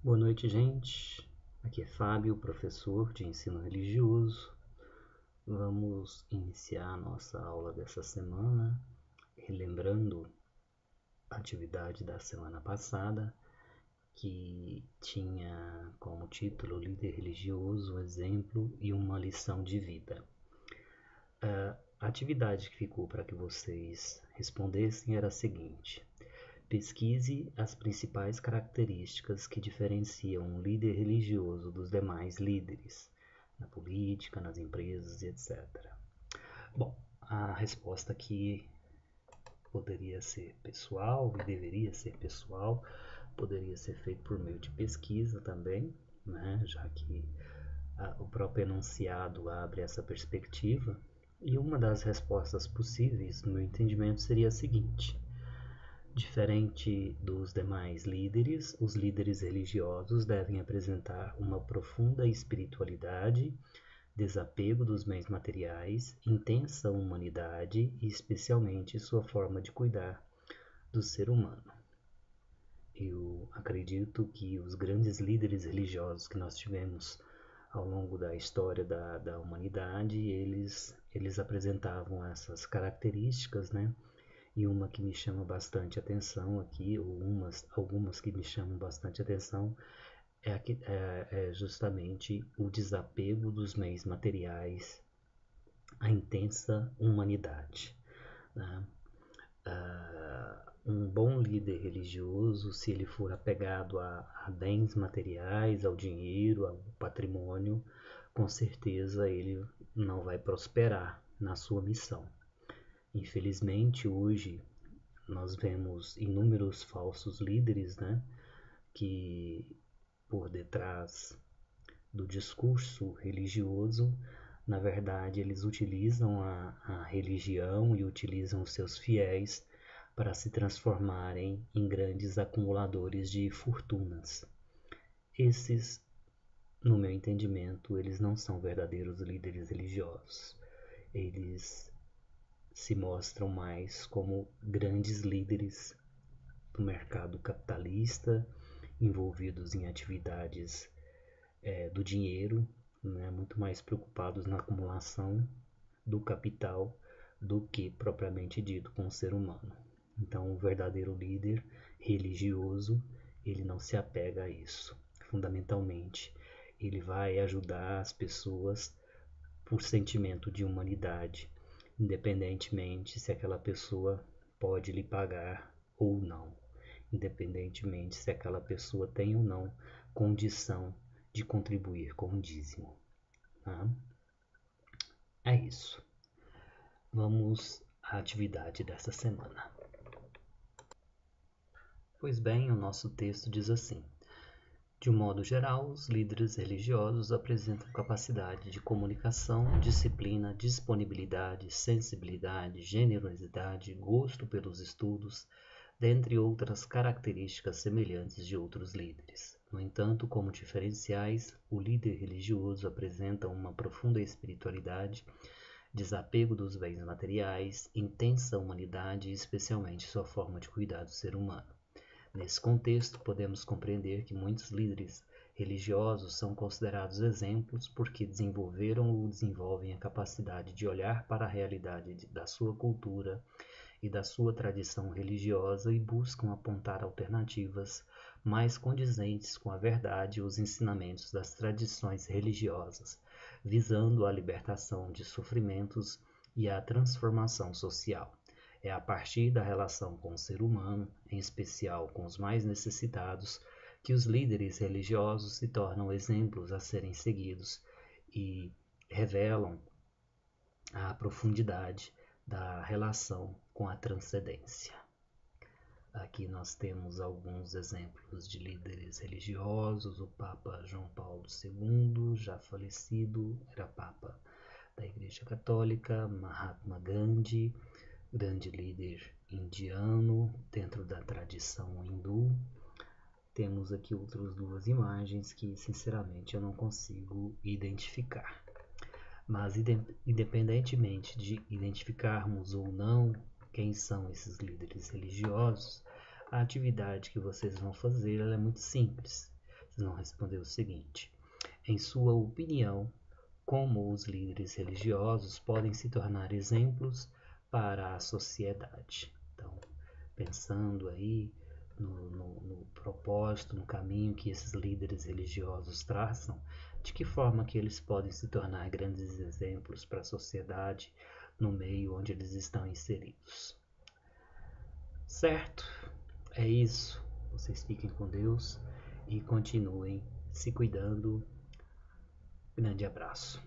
Boa noite, gente. Aqui é Fábio, professor de ensino religioso. Vamos iniciar a nossa aula dessa semana, relembrando a atividade da semana passada, que tinha como título Líder Religioso, um exemplo e uma lição de vida. A atividade que ficou para que vocês respondessem era a seguinte: pesquise as principais características que diferenciam um líder religioso dos demais líderes, na política, nas empresas, etc. Bom, a resposta aqui poderia ser pessoal e deveria ser pessoal, poderia ser feito por meio de pesquisa também, né, já que o próprio enunciado abre essa perspectiva. E uma das respostas possíveis, no meu entendimento, seria a seguinte: diferente dos demais líderes, os líderes religiosos devem apresentar uma profunda espiritualidade, desapego dos bens materiais, intensa humanidade e, especialmente, sua forma de cuidar do ser humano. Eu acredito que os grandes líderes religiosos que nós tivemos ao longo da história da humanidade, eles apresentavam essas características, né? E uma que me chama bastante atenção aqui, ou algumas que me chamam bastante atenção, é justamente o desapego dos bens materiais, a intensa humanidade. Né? Um bom líder religioso, se ele for apegado a bens materiais, ao dinheiro, ao patrimônio, com certeza ele não vai prosperar na sua missão. Infelizmente, hoje nós vemos inúmeros falsos líderes, né, que por detrás do discurso religioso, na verdade, eles utilizam a religião e utilizam os seus fiéis para se transformarem em grandes acumuladores de fortunas. Esses, no meu entendimento, eles não são verdadeiros líderes religiosos. Eles se mostram mais como grandes líderes do mercado capitalista, envolvidos em atividades do dinheiro, né, muito mais preocupados na acumulação do capital do que propriamente dito com o ser humano. Então, o verdadeiro líder religioso, ele não se apega a isso. Fundamentalmente, ele vai ajudar as pessoas por sentimento de humanidade, independentemente se aquela pessoa pode lhe pagar ou não, independentemente se aquela pessoa tem ou não condição de contribuir com o dízimo. Tá? É isso. Vamos à atividade dessa semana. Pois bem, o nosso texto diz assim: de um modo geral, os líderes religiosos apresentam capacidade de comunicação, disciplina, disponibilidade, sensibilidade, generosidade, gosto pelos estudos, dentre outras características semelhantes de outros líderes. No entanto, como diferenciais, o líder religioso apresenta uma profunda espiritualidade, desapego dos bens materiais, intensa humanidade e especialmente sua forma de cuidar do ser humano. Nesse contexto, podemos compreender que muitos líderes religiosos são considerados exemplos porque desenvolveram ou desenvolvem a capacidade de olhar para a realidade da sua cultura e da sua tradição religiosa e buscam apontar alternativas mais condizentes com a verdade e os ensinamentos das tradições religiosas, visando a libertação de sofrimentos e a transformação social. É a partir da relação com o ser humano, em especial com os mais necessitados, que os líderes religiosos se tornam exemplos a serem seguidos e revelam a profundidade da relação com a transcendência. Aqui nós temos alguns exemplos de líderes religiosos: o Papa João Paulo II, já falecido, era Papa da Igreja Católica; Mahatma Gandhi, grande líder indiano dentro da tradição hindu. Temos aqui outras duas imagens que sinceramente eu não consigo identificar. Mas independentemente de identificarmos ou não quem são esses líderes religiosos, a atividade que vocês vão fazer ela é muito simples. Zanon respondeu o seguinte: em sua opinião, como os líderes religiosos podem se tornar exemplos para a sociedade? Então, pensando aí no propósito, no caminho que esses líderes religiosos traçam, de que forma que eles podem se tornar grandes exemplos para a sociedade no meio onde eles estão inseridos. Certo? É isso. Vocês fiquem com Deus e continuem se cuidando. Grande abraço.